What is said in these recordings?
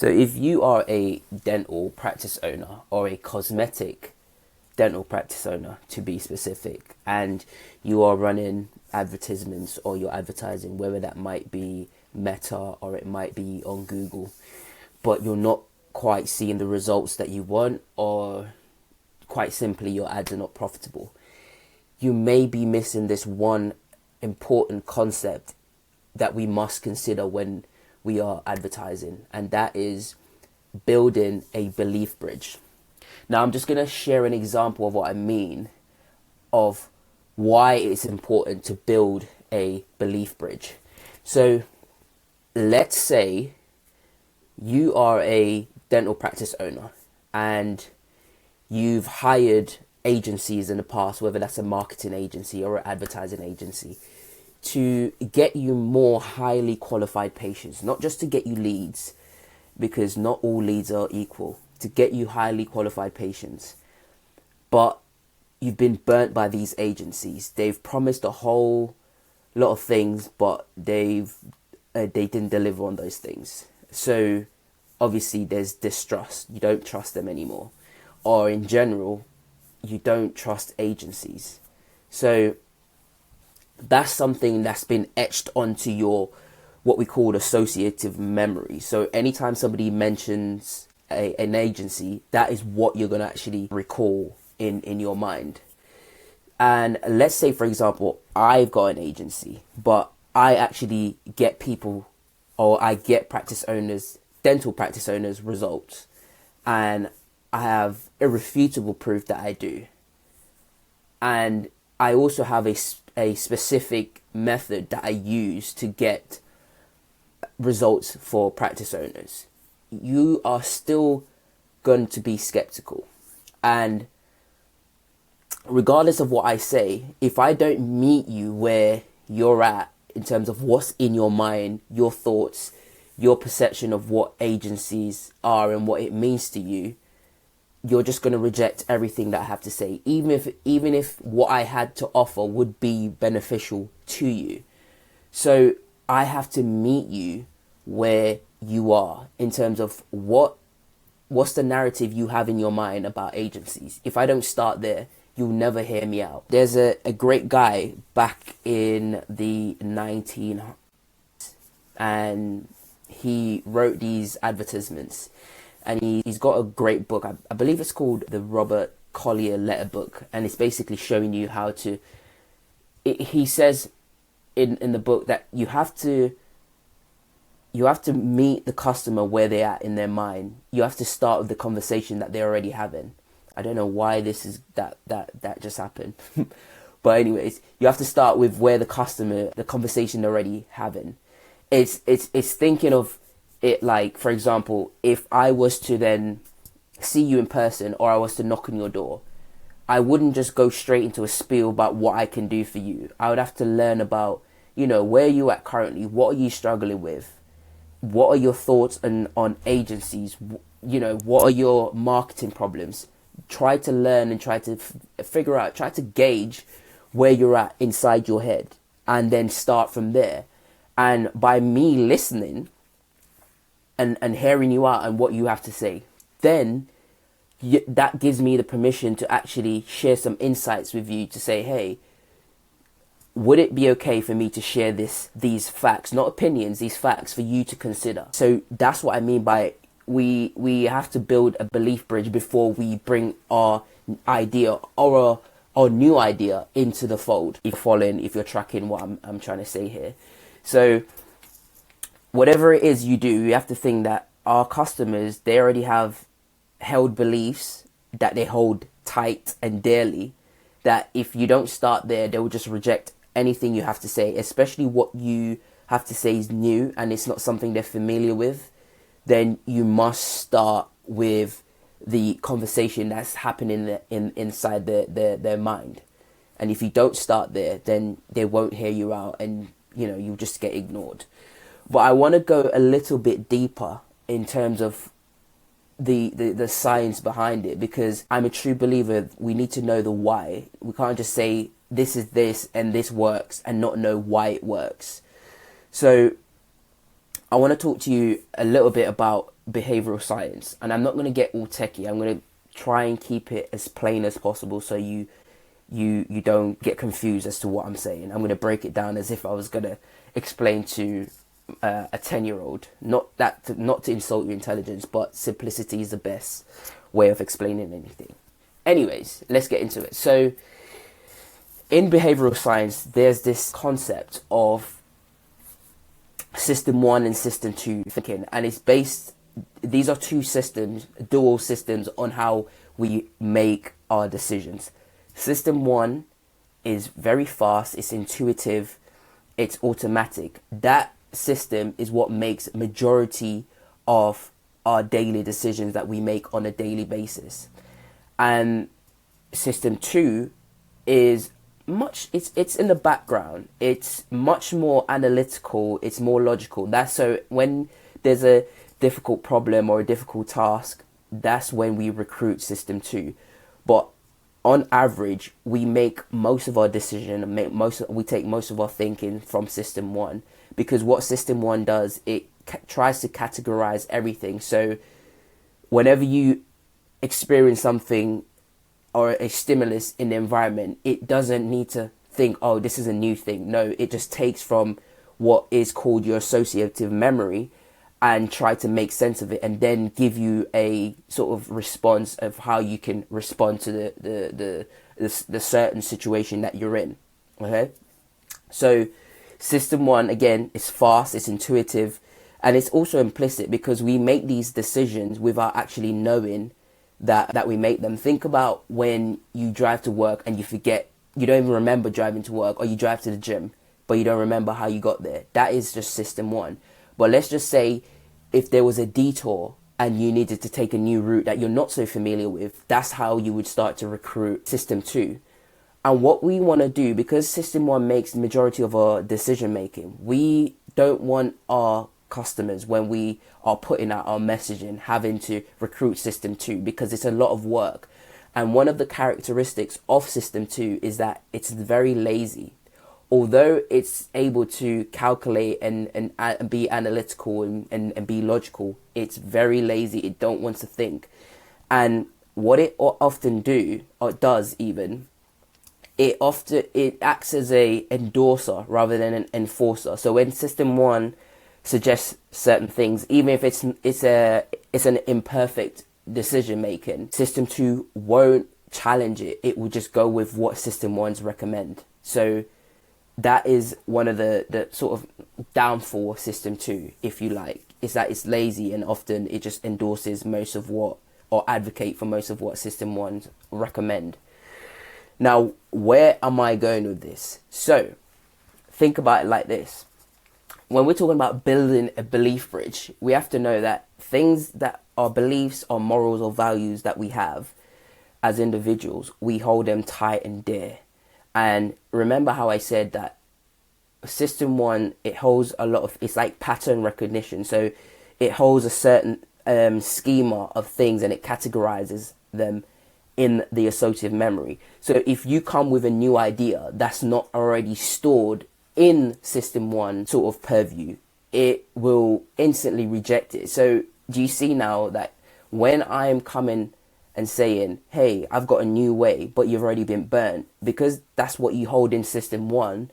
So if you are a dental practice owner or a cosmetic dental practice owner, to be specific, and you are running advertisements or you're advertising, whether that might be Meta or it might be on Google, but you're not quite seeing the results that you want, or quite simply your ads are not profitable, you may be missing this one important concept that we must consider when we are advertising, and that is building a belief bridge. Now, I'm just going to share an example of what I mean of why it's important to build a belief bridge. So let's say you are a dental practice owner and you've hired agencies in the past, whether that's a marketing agency or an advertising agency, to get you more highly qualified patients, not just to get you leads, because not all leads are equal, to get you highly qualified patients. But you've been burnt by these agencies. They've promised a whole lot of things, but they didn't deliver on those things. So obviously there's distrust. You don't trust them anymore. Or in general, you don't trust agencies. So that's something that's been etched onto your, what we call associative memory. So anytime somebody mentions an agency, that is what you're going to actually recall in your mind. And let's say, for example, I've got an agency, but I actually get people, or I get practice owners, dental practice owners results, and I have irrefutable proof that I do. And I also have a specific method that I use to get results for practice owners. You are still going to be skeptical. And regardless of what I say, if I don't meet you where you're at in terms of what's in your mind, your thoughts, your perception of what agencies are and what it means to you, you're just going to reject everything that I have to say, even if what I had to offer would be beneficial to you. So I have to meet you where you are in terms of what's the narrative you have in your mind about agencies. If I don't start there, you'll never hear me out. There's a great guy back in the 1900s, and he wrote these advertisements. And he's got a great book. I believe it's called the Robert Collier Letter Book. And it's basically showing you how to... He says in the book that you have to meet the customer where they're at in their mind. You have to start with the conversation that they're already having. I don't know why this is that just happened. But anyways, you have to start with where the conversation they're already having. It's thinking of it like, for example, if I was to then see you in person, or I was to knock on your door, I wouldn't just go straight into a spiel about what I can do for you. I would have to learn about, where you at currently, what are you struggling with, what are your thoughts on agencies, what are your marketing problems. Try to learn and try to figure out, try to gauge where you're at inside your head, and then start from there. And by me listening and hearing you out and what you have to say, then that gives me the permission to actually share some insights with you, to say, hey, would it be okay for me to share these facts, not opinions, these facts for you to consider? So that's what I mean by we have to build a belief bridge before we bring our idea or our new idea into the fold. If you're following, if you're tracking what I'm trying to say here. So whatever it is you do, you have to think that our customers, they already have held beliefs that they hold tight and dearly, that if you don't start there, they will just reject anything you have to say, especially what you have to say is new and it's not something they're familiar with. Then you must start with the conversation that's happening inside their mind. And if you don't start there, then they won't hear you out, and you'll just get ignored. But I want to go a little bit deeper in terms of the science behind it, because I'm a true believer we need to know the why. We can't just say this is this and this works and not know why it works. So I want to talk to you a little bit about behavioral science, and I'm not going to get all techie. I'm going to try and keep it as plain as possible so you don't get confused as to what I'm saying. I'm going to break it down as if I was going to explain to a 10-year-old. Not to insult your intelligence, but simplicity is the best way of explaining anything. Anyways, let's get into it. So in behavioral science, there's this concept of system 1 and system 2 thinking, and it's based, these are two systems, dual systems, on how we make our decisions. System 1 is very fast, it's intuitive, it's automatic. That system is what makes majority of our daily decisions that we make on a daily basis. And system 2 is it's in the background. It's much more analytical, it's more logical. That's so when there's a difficult problem or a difficult task, that's when we recruit system 2. But on average, we make most of our decision and we take most of our thinking from system 1, because what system 1 does, it tries to categorize everything. So whenever you experience something or a stimulus in the environment, it doesn't need to think, oh, this is a new thing. No, it just takes from what is called your associative memory and try to make sense of it, and then give you a sort of response of how you can respond to the certain situation that you're in. Okay, so system 1, again, is fast, it's intuitive, and it's also implicit, because we make these decisions without actually knowing that we make them. Think about when you drive to work and you forget, you don't even remember driving to work, or you drive to the gym but you don't remember how you got there. That is just system 1. But let's just say if there was a detour and you needed to take a new route that you're not so familiar with, that's how you would start to recruit system 2. And what we want to do, because system 1 makes the majority of our decision making, we don't want our customers, when we are putting out our messaging, having to recruit system 2, because it's a lot of work. And one of the characteristics of system 2 is that it's very lazy. Although it's able to calculate and be analytical and be logical, it's very lazy. It don't want to think. And what it often does even, it acts as a endorser rather than an enforcer. So when system 1 suggests certain things, even if it's an imperfect decision making, system 2 won't challenge it. It will just go with what system 1's recommend. So that is one of the sort of downfall of system 2, if you like, is that it's lazy, and often it just endorses most of what, or advocate for most of what system 1 recommend. Now, where am I going with this? So think about it like this. When we're talking about building a belief bridge, we have to know that things that are beliefs or morals or values that we have as individuals, we hold them tight and dear. And remember how I said that system 1, it holds a lot of, it's like pattern recognition. So it holds a certain schema of things, and it categorizes them in the associative memory. So if you come with a new idea that's not already stored in system 1 sort of purview, it will instantly reject it. So do you see now that when I am coming and saying, hey, I've got a new way, but you've already been burnt, because that's what you hold in system 1,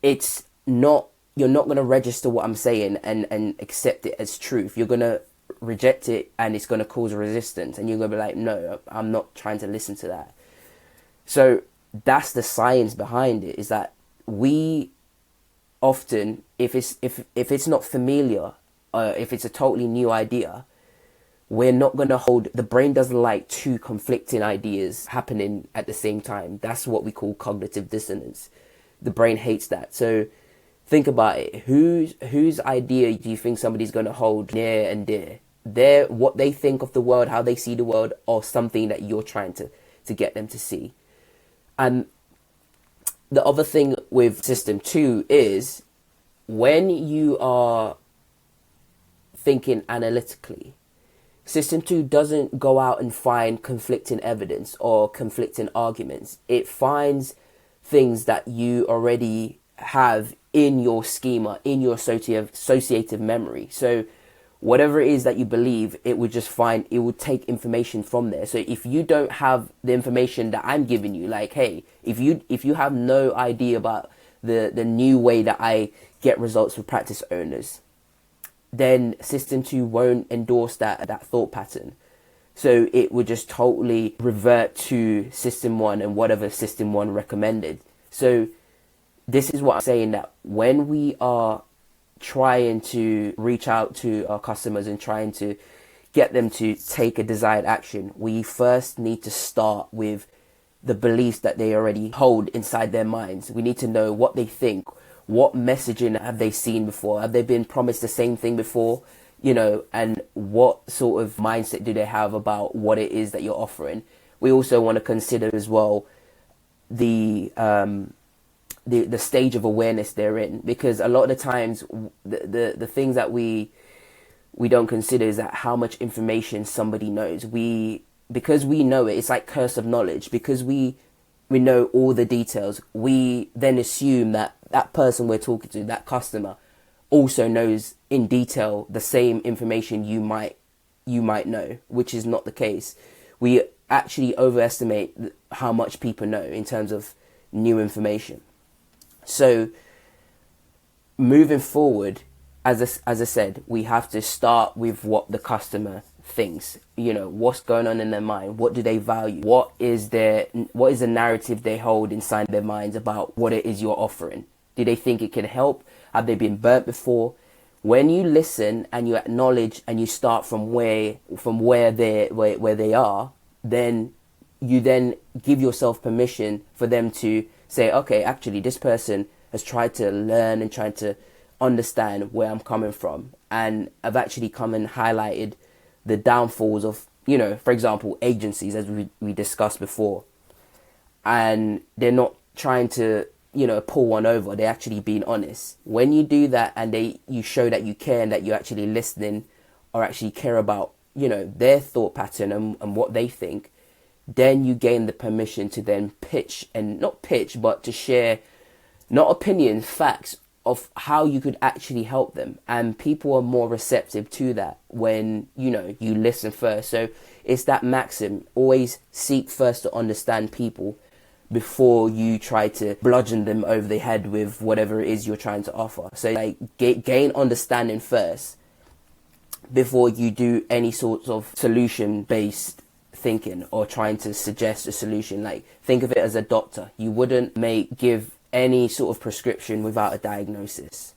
it's not, you're not going to register what I'm saying and accept it as truth. You're going to reject it, and it's going to cause resistance, and you're going to be like, no, I'm not trying to listen to that. So that's the science behind it, is that we often, if it's not familiar, if it's a totally new idea, we're not going to hold, the brain doesn't like two conflicting ideas happening at the same time. That's what we call cognitive dissonance. The brain hates that. So think about it. Whose idea do you think somebody's going to hold near and dear? What they think of the world, how they see the world, or something that you're trying to get them to see. And the other thing with system 2 is, when you are thinking analytically, system 2 doesn't go out and find conflicting evidence or conflicting arguments. It finds things that you already have in your schema, in your associative memory. So whatever it is that you believe, it would take information from there. So if you don't have the information that I'm giving you, like, hey, if you have no idea about the new way that I get results for practice owners, then System 2 won't endorse that thought pattern. So it would just totally revert to System 1 and whatever System 1 recommended. So this is what I'm saying, that when we are trying to reach out to our customers and trying to get them to take a desired action, we first need to start with the beliefs that they already hold inside their minds. We need to know what they think. What messaging have they seen before? Have they been promised the same thing before? And what sort of mindset do they have about what it is that you're offering? We also want to consider as well the stage of awareness they're in, because a lot of the times the things that we don't consider is that how much information somebody knows. Because we know it, it's like curse of knowledge. Because we know all the details, we then assume that that person we're talking to, that customer, also knows in detail the same information you might know, which is not the case. We actually overestimate how much people know in terms of new information. So moving forward, as I said, we have to start with what the customer thinks. What's going on in their mind? What do they value? What is the narrative they hold inside their minds about what it is you're offering? Do they think it can help? Have they been burnt before? When you listen and you acknowledge and you start from where they are, then you then give yourself permission for them to say, okay, actually this person has tried to learn and tried to understand where I'm coming from, and I've actually come and highlighted the downfalls of, for example, agencies, as we discussed before, and they're not trying to pull one over. They're actually being honest. When you do that and you show that you care and that you're actually listening or actually care about their thought pattern and what they think, then you gain the permission to then but to share not opinions, facts of how you could actually help them. And people are more receptive to that when you listen first. So it's that maxim: always seek first to understand people before you try to bludgeon them over the head with whatever it is you're trying to offer. So gain understanding first before you do any sorts of solution based thinking or trying to suggest a solution. Like, think of it as a doctor. You wouldn't give any sort of prescription without a diagnosis.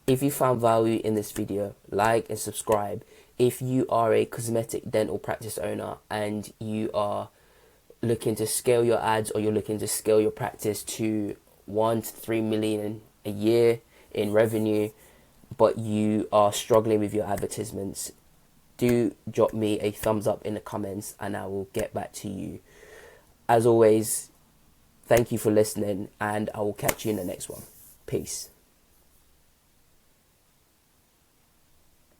If you found value in this video, like and subscribe. If you are a cosmetic dental practice owner and you are looking to scale your ads, or you're looking to scale your practice to 1 to 3 million a year in revenue, but you are struggling with your advertisements, do drop me a thumbs up in the comments and I will get back to you. As always, thank you for listening, and I will catch you in the next one. Peace.